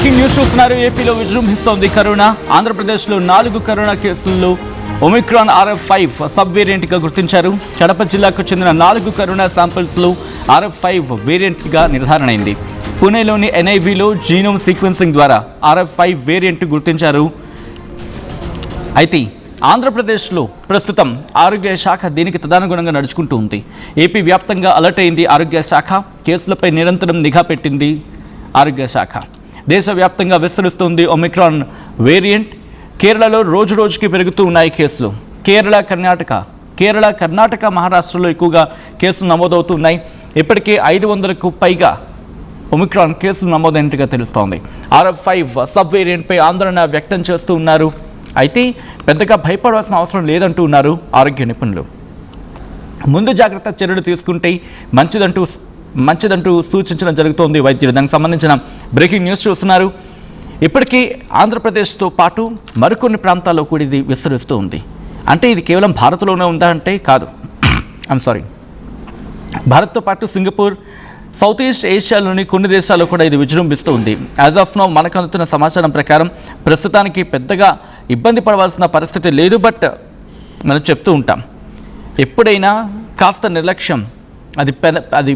Breaking news చూస్తున్నారు. ఏపీలో విజృంభిస్తోంది corona. ఆంధ్రప్రదేశ్లో 4 కరోనా కేసుల్లో ఒమిక్రాన్ RF5 సబ్ వేరియంట్గా గుర్తించారు. కడప జిల్లాకు చెందిన 4 కరోనా శాంపిల్స్లో RF5 వేరియంట్గా నిర్ధారణ అయింది. పూణేలోని NIVలో జీనోమ్ సీక్వెన్సింగ్ ద్వారా RF5 వేరియంట్ గుర్తించారు. అయితే ఆంధ్రప్రదేశ్లో ప్రస్తుతం ఆరోగ్య శాఖ దీనికి తదనుగుణంగా నడుచుకుంటూ ఉంది. ఏపీ వ్యాప్తంగా అలర్ట్ అయింది ఆరోగ్య శాఖ. కేసులపై నిరంతరం నిఘా పెట్టింది ఆరోగ్య శాఖ. దేశవ్యాప్తంగా విస్తరిస్తోంది ఒమిక్రాన్ వేరియంట్. కేరళలో రోజు రోజుకి పెరుగుతూ ఉన్నాయి కేసులు. కేరళ, కర్ణాటక, మహారాష్ట్రలో ఎక్కువగా కేసులు నమోదవుతున్నాయి. ఇప్పటికే 500కు పైగా ఒమిక్రాన్ కేసులు నమోదైనట్టుగా తెలుస్తోంది. RF5 సబ్ వేరియంట్పై ఆందోళన వ్యక్తం చేస్తూ ఉన్నారు. అయితే పెద్దగా భయపడాల్సిన అవసరం లేదంటూ ఉన్నారు ఆరోగ్య నిపుణులు. ముందు జాగ్రత్త చర్యలు తీసుకుంటే మంచిదంటూ సూచించడం జరుగుతోంది వైద్యులు. దానికి సంబంధించిన బ్రేకింగ్ న్యూస్ చూస్తున్నారు. ఇప్పటికీ ఆంధ్రప్రదేశ్తో పాటు మరికొన్ని ప్రాంతాల్లో కూడా ఇది విస్తరిస్తూ ఉంది. అంటే ఇది కేవలం భారత్లోనే ఉందా అంటే కాదు. భారత్తో పాటు సింగపూర్, సౌత్ ఈస్ట్ ఏషియాలోని కొన్ని దేశాల్లో కూడా ఇది విజృంభిస్తూ ఉంది. యాజ్ ఆఫ్ నౌ మనకు అందుతున్న సమాచారం ప్రకారం ప్రస్తుతానికి పెద్దగా ఇబ్బంది పడవలసిన పరిస్థితి లేదు. బట్ మనం చెప్తూ ఉంటాం, ఎప్పుడైనా కాస్త నిర్లక్ష్యం అది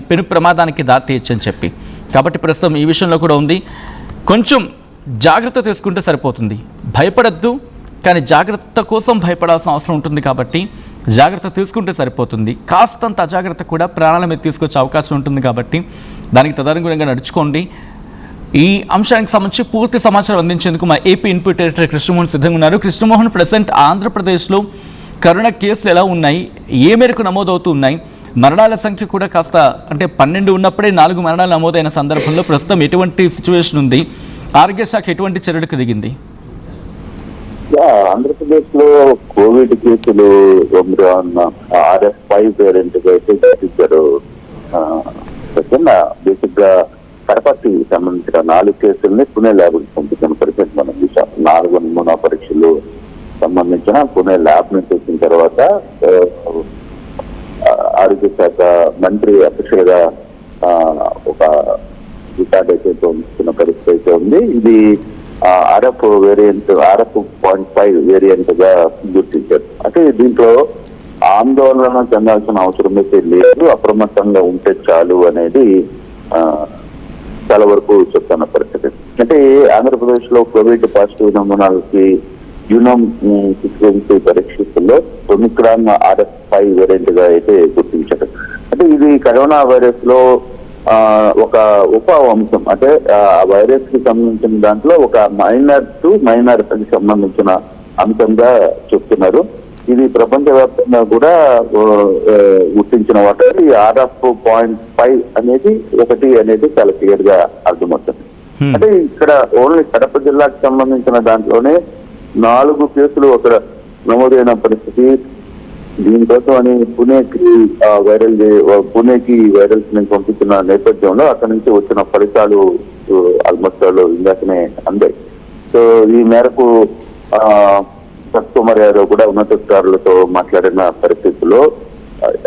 పెను ప్రమాదానికి దారితీయచ్చని చెప్పి. కాబట్టి ప్రస్తుతం ఈ విషయంలో కూడా ఉంది. కొంచెం జాగ్రత్త తీసుకుంటే సరిపోతుంది. భయపడద్దు, కానీ జాగ్రత్త కోసం భయపడాల్సిన అవసరం ఉంటుంది. కాబట్టి జాగ్రత్త తీసుకుంటే సరిపోతుంది. కాస్తంత అజాగ్రత్త కూడా ప్రాణాల మీద తీసుకొచ్చే అవకాశం ఉంటుంది. కాబట్టి దానికి తదనుగుణంగా నడుచుకోండి. ఈ అంశానికి సంబంధించి పూర్తి సమాచారం అందించేందుకు మా ఏపీ ఇన్పుట్ ఎడిటర్ కృష్ణమోహన్ సిద్ధంగా ఉన్నారు. కృష్ణమోహన్, ప్రజెంట్ ఆంధ్రప్రదేశ్లో కరోనా కేసులు ఎలా ఉన్నాయి, ఏ మేరకు నమోదవుతూ ఉన్నాయి, మరణాల సంఖ్య కూడా కాస్త అంటే 12 ఉన్నప్పుడే 4 మరణాలు నమోదైన సందర్భంలో ప్రస్తుతం ఎటువంటి సిచ్యువేషన్ ఉంది, ఆరోగ్య శాఖ ఎటువంటి చర్యలకు దిగింది? ఆంధ్రప్రదేశ్ లో కోవిడ్ కేసులు RF5 వేరియంట్ గా అయితే గుర్తించారు. బేసిక్ గా కడపకి సంబంధించిన 4 కేసుల్ని పుణె ల్యాబ్ పంపించిన పరిస్థితి మనం చూసాం. 4 నమూనా పరీక్షలు సంబంధించిన పుణె ల్యాబ్ నుంచి వచ్చిన తర్వాత ఆరోగ్య శాఖ మంత్రి అఫీషియల్ గా ఒక రికార్డ్ అయితే పంపిస్తున్న పరిస్థితి అయితే ఉంది. ఇది RF.5 వేరియంట్ గా గుర్తించారు. అంటే దీంట్లో ఆందోళన చెందాల్సిన అవసరం అయితే లేదు, అప్రమత్తంగా ఉంటే చాలు అనేది చాలా వరకు చెప్తున్న పరిస్థితి. అంటే ఆంధ్రప్రదేశ్ లో కోవిడ్ పాజిటివ్ నమూనాలకి యూనోమ్ సీక్వెన్స్ పరీక్షల్లో ఒమిక్రాన్ RF5 వేరియంట్ గా అయితే గుర్తించారు. అంటే ఇది కరోనా వైరస్ లో ఒక ఉప అంశం. అంటే ఆ వైరస్ కి సంబంధించిన దాంట్లో ఒక మైనర్ కి సంబంధించిన అంశంగా చెప్తున్నారు. ఇది ప్రపంచవ్యాప్తంగా కూడా గుర్తించిన వాటి RF.5 అనేది ఒకటి అనేది చాలా క్లియర్ గా అర్థమవుతుంది. అంటే ఇక్కడ ఓన్లీ కడప జిల్లాకు సంబంధించిన దాంట్లోనే 4 కేసులు అక్కడ నమోదైన పరిస్థితి. దీనికోసం అని పుణేకి వైరల్స్ ని పంపించిన నేపథ్యంలో అక్కడి నుంచి వచ్చిన ఫలితాలు ఆల్మోస్ట్ ఇందాకనే అందాయి. సో ఈ మేరకు సత్కుమార్ యాదవ్ కూడా ఉన్నతాధికారులతో మాట్లాడిన పరిస్థితుల్లో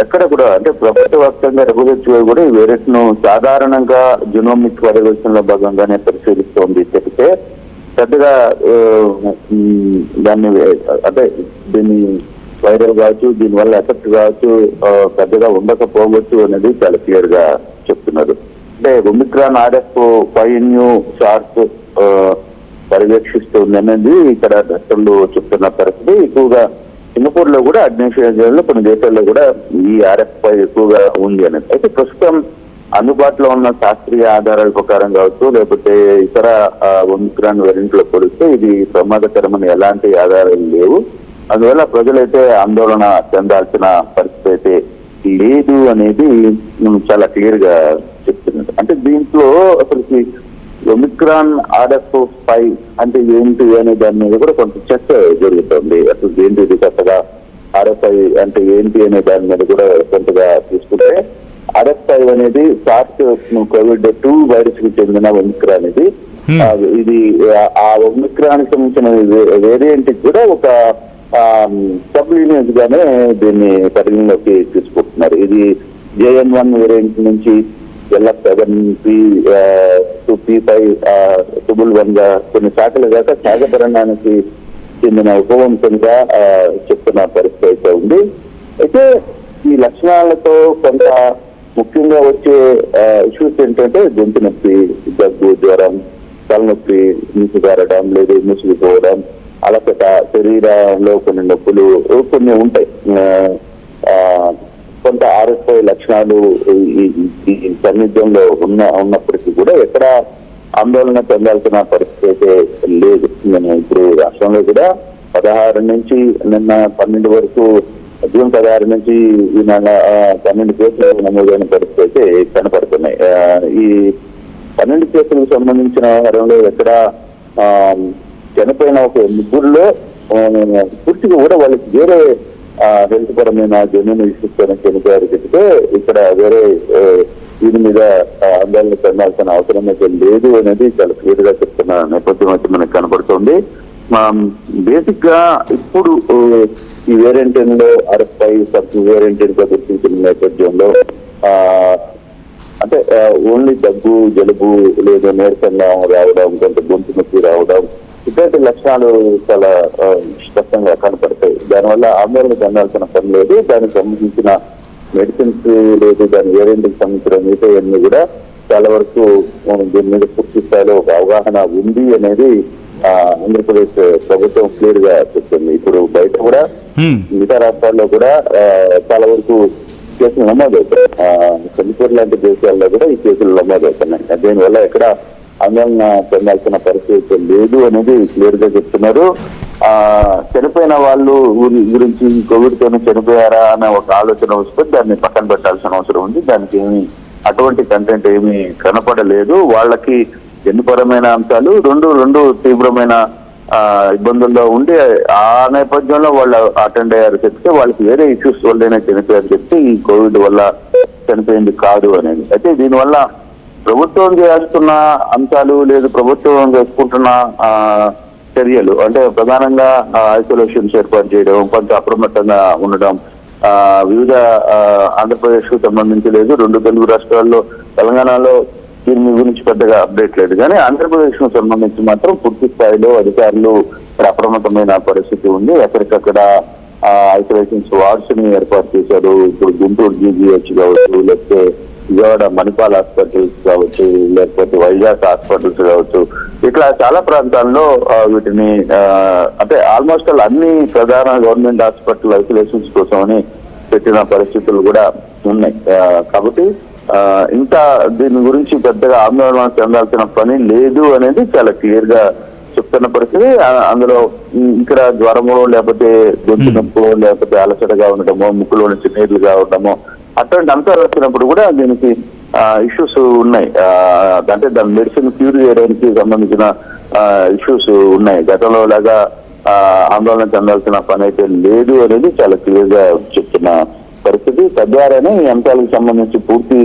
ఎక్కడ కూడా అంటే ప్రపంచవ్యాప్తంగా WHO కూడా ఈ వైరస్ ను సాధారణంగా జెనోమిక్ పరివర్తన లో భాగంగానే పరిశీలిస్తోంది చెప్తే పెద్దగా దీన్ని వైరల్ కావచ్చు, దీనివల్ల ఎఫెక్ట్ కావచ్చు, పెద్దగా ఉండకపోవచ్చు అనేది చాలా క్లియర్ గా చెప్తున్నారు. అంటే ఒమిక్రాన్ RF5 షార్ట్ పర్యవేక్షిస్తుంది అనేది ఇక్కడ డాక్టర్లు చెప్తున్న పరిస్థితి. ఎక్కువగా సింగపూర్ లో కూడా అడ్మినిస్ట్రేషన్లో కొన్ని దేశాల్లో కూడా ఈ RF5 ఎక్కువగా ఉంది అనేది. అయితే ప్రస్తుతం అందుబాటులో ఉన్న శాస్త్రీయ ఆధారాల ప్రకారం కావచ్చు, లేకపోతే ఇతర ఒమిక్రాన్ వేరియంట్ లో పోలిస్తే ఇది ప్రమాదకరమని ఎలాంటి ఆధారాలు లేవు. అందువల్ల ప్రజలైతే ఆందోళన చెందాల్సిన పరిస్థితి అయితే లేదు అనేది చాలా క్లియర్ గా చెప్తున్నారు. అంటే దీంట్లో అసలుకి ఒమిక్రాన్ RF5 అంటే ఏంటి అనే దాని మీద కూడా కొంత చర్చ జరుగుతుంది. అసలు ఏంటి ఇది కొత్తగా RF5 అంటే ఏంటి అనే దాని మీద కూడా కొంతగా తీసుకుంటే RF5 అనేది SARS-CoV-2 వైరస్ కి చెందిన ఒమిక్రాన్ ఇది ఆ ఒమిక్రాన్ కి సంబంధించిన వేరియంట్ కూడా ఒక సబ్ లీనియస్ గానే దీన్ని పరిగణలోకి తీసుకుంటున్నారు. ఇది JN1 వేరియంట్ నుంచి LF7P P5.1 గా కొన్ని శాఖలు దాకా సహజ పరిణామానికి చెందిన ఉపవంశంగా చెప్తున్న పరిస్థితి అయితే ఉంది. అయితే ఈ లక్షణాలతో కొంత ముఖ్యంగా వచ్చే ఇష్యూస్ ఏంటంటే గొంతు నొప్పి, దగ్గు, జ్వరం, తలనొప్పి, మూసుగారడం లేదు మూసుకుపోవడం, అలసట, శరీరంలో కొన్ని నొప్పులు కొన్ని ఉంటాయి. కొంత RFI లక్షణాలు ఈ సన్నిధ్యంలో ఉన్నప్పటికీ కూడా ఎక్కడ ఆందోళన చెందాల్సిన పరిస్థితి అయితే లేదు. ఇప్పుడు రాష్ట్రంలో కూడా 16 నుంచి నిన్న 12 వరకు, జూన్ 16 నుంచి ఈ నెల 12 కేసులు నమోదైన పరిస్థితి అయితే కనపడుతున్నాయి. ఈ 12 కేసులకు సంబంధించిన వ్యవహారంలో ఎక్కడ చనిపోయిన ఒక ముగ్గురులో పూర్తిగా కూడా వాళ్ళకి వేరే హెల్త్ పరమైన జన్యుని ఇష్యూస్తోనే చనిపోయారు చెప్తే ఇక్కడ వేరే దీని మీద ఆందోళన చెందాల్సిన అవసరం అయితే లేదు అనేది చాలా క్లియర్ గా చెప్తున్న నేపథ్యం అయితే మనకు కనపడుతుంది. బేసిక్ గా ఇప్పుడు ఈ వేరియంట్ లో RFI సబ్ వేరియంట్ గా గుర్తించిన నేపథ్యంలో అంటే ఓన్లీ దగ్గు, జలుబు లేదా నీరసంగా రావడం, కొంత గొంతు నొప్పి రావడం ఇటువంటి లక్షణాలు చాలా స్పష్టంగా కనపడతాయి. దానివల్ల ఆందోళన చెందాల్సిన పని లేదు. దానికి సంబంధించిన మెడిసిన్స్ లేదు, దాని వేరియంట్ కి సంబంధించిన మిగతాయన్నీ కూడా చాలా వరకు దీని మీద పూర్తి స్థాయిలో ఒక అవగాహన ఉంది అనేది ఆంధ్రప్రదేశ్ ప్రభుత్వం క్లియర్ గా చెప్తుంది. ఇప్పుడు బయట కూడా మిగతా రాష్ట్రాల్లో కూడా చాలా వరకు కేసులు నమోదవుతాయి. చంద్రపూర్ లాంటి దేశాల్లో కూడా ఈ కేసులు నమోదవుతున్నాయి. దీనివల్ల ఎక్కడ ఆందోళన చెందాల్సిన పరిస్థితి లేదు అనేది క్లియర్ గా చెప్తున్నారు. చనిపోయిన వాళ్ళు గురించి కోవిడ్ తోనే చనిపోయారా అనే ఒక ఆలోచన వస్తే దాన్ని పక్కన పెట్టాల్సిన అవసరం ఉంది. దానికి ఏమి అటువంటి కంటెంట్ ఏమి కనపడలేదు. వాళ్ళకి జన్యుపరమైన అంశాలు రెండు తీవ్రమైన ఇబ్బందుల్లో ఉండి ఆ నేపథ్యంలో వాళ్ళు అటెండ్ అయ్యారు చెప్తే వాళ్ళకి వేరే ఇష్యూస్ వల్లనే చనిపోయారు చెప్తే ఈ కోవిడ్ వల్ల చనిపోయింది కాదు అనేది. అయితే దీనివల్ల ప్రభుత్వం చేస్తున్న అంశాలు లేదు, ప్రభుత్వం చేసుకుంటున్న చర్యలు అంటే ప్రధానంగా ఐసోలేషన్స్ ఏర్పాటు చేయడం, కొంత అప్రమత్తంగా ఉండడం, వివిధ ఆంధ్రప్రదేశ్ కు సంబంధించి లేదు, 2 తెలుగు రాష్ట్రాల్లో, తెలంగాణలో దీని గురించి పెద్దగా అప్డేట్ లేదు. కానీ ఆంధ్రప్రదేశ్ కు సంబంధించి మాత్రం పూర్తి స్థాయిలో అధికారులు అప్రమత్తమైన పరిస్థితి ఉంది. ఎక్కడికక్కడ ఐసోలేషన్స్ వార్డ్స్ ని ఏర్పాటు చేశారు. ఇప్పుడు గుంటూరు GGH కావచ్చు, లేకపోతే విజయవాడ మణిపాల్ హాస్పిటల్స్ కావచ్చు, లేకపోతే వైజాగ్ హాస్పిటల్స్ కావచ్చు, ఇట్లా చాలా ప్రాంతాల్లో వీటిని అంటే ఆల్మోస్ట్ అన్ని ప్రధాన గవర్నమెంట్ హాస్పిటల్ ఐసోలేషన్స్ కోసమని పెట్టిన పరిస్థితులు కూడా ఉన్నాయి. కాబట్టి ఇంకా దీని గురించి పెద్దగా ఆందోళన చెందాల్సిన పని లేదు అనేది చాలా క్లియర్ గా చెప్తున్న పరిస్థితి. అందులో ఇక్కడ జ్వరమో లేకపోతే గొంతు నొప్పో లేకపోతే అలసటగా ఉండటమో, ముక్కులో నుంచి నీళ్లు కావడమో అటువంటి అంశాలు వచ్చినప్పుడు కూడా దీనికి ఇష్యూస్ ఉన్నాయి. అంటే దాని మెడిసిన్ క్యూర్ చేయడానికి సంబంధించిన ఇష్యూస్ ఉన్నాయి. గతంలో లాగా ఆందోళన చెందాల్సిన పని అయితే లేదు అనేది చాలా క్లియర్ గా చెప్తున్న పరిస్థితి. తద్వారానే ఈ అంశాలకు సంబంధించి పూర్తి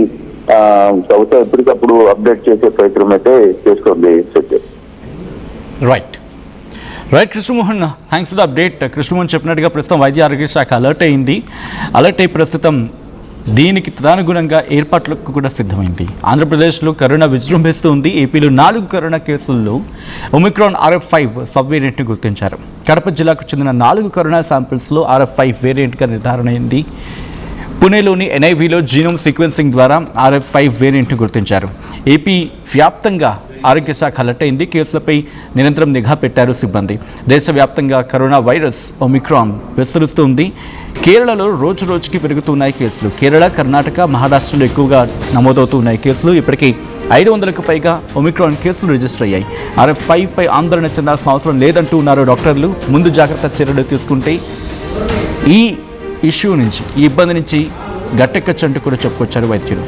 ప్రభుత్వం ఎప్పటికప్పుడు అప్డేట్ చేసే ప్రయత్నం అయితే చేస్తుంది. Right Krishnamohan, thanks for the update. Krishnamohan చెప్పినట్టుగా ప్రస్తుతం వైద్య ఆరోగ్య శాఖ అలర్ట్ అయి ప్రస్తుతం దీనికి తదనుగుణంగా ఏర్పాట్లకు కూడా సిద్ధమైంది. ఆంధ్రప్రదేశ్లో కరోనా విజృంభిస్తూ ఉంది. ఏపీలో 4 కరోనా కేసుల్లో ఒమిక్రాన్ RF5 సబ్ వేరియంట్ని గుర్తించారు. కడప జిల్లాకు చెందిన 4 కరోనా శాంపిల్స్లో RF5 వేరియంట్గా నిర్ధారణ అయింది. పుణేలోని NIVలో జీనోమ్ సీక్వెన్సింగ్ ద్వారా RF5 వేరియంట్ని గుర్తించారు. ఏపీ వ్యాప్తంగా ఆరోగ్య శాఖ అలర్ట్ అయింది. కేసులపై నిరంతరం నిఘా పెట్టారు సిబ్బంది. దేశవ్యాప్తంగా కరోనా వైరస్ ఒమిక్రాన్ విస్తరిస్తుంది. కేరళలో రోజు రోజుకి పెరుగుతున్నాయి కేసులు. కేరళ, కర్ణాటక, మహారాష్ట్రలో ఎక్కువగా నమోదవుతున్నాయి కేసులు. ఇప్పటికీ 500కు పైగా ఒమిక్రాన్ కేసులు రిజిస్టర్ అయ్యాయి. RF5 పై ఆందోళన చెందాల్సిన అవసరం లేదంటూ ఉన్నారు డాక్టర్లు. ముందు జాగ్రత్త చర్యలు తీసుకుంటే ఈ ఇష్యూ నుంచి, ఈ ఇబ్బంది నుంచి గట్టెక్కచ్చంటూ కూడా చెప్పుకొచ్చారు వైద్యులు.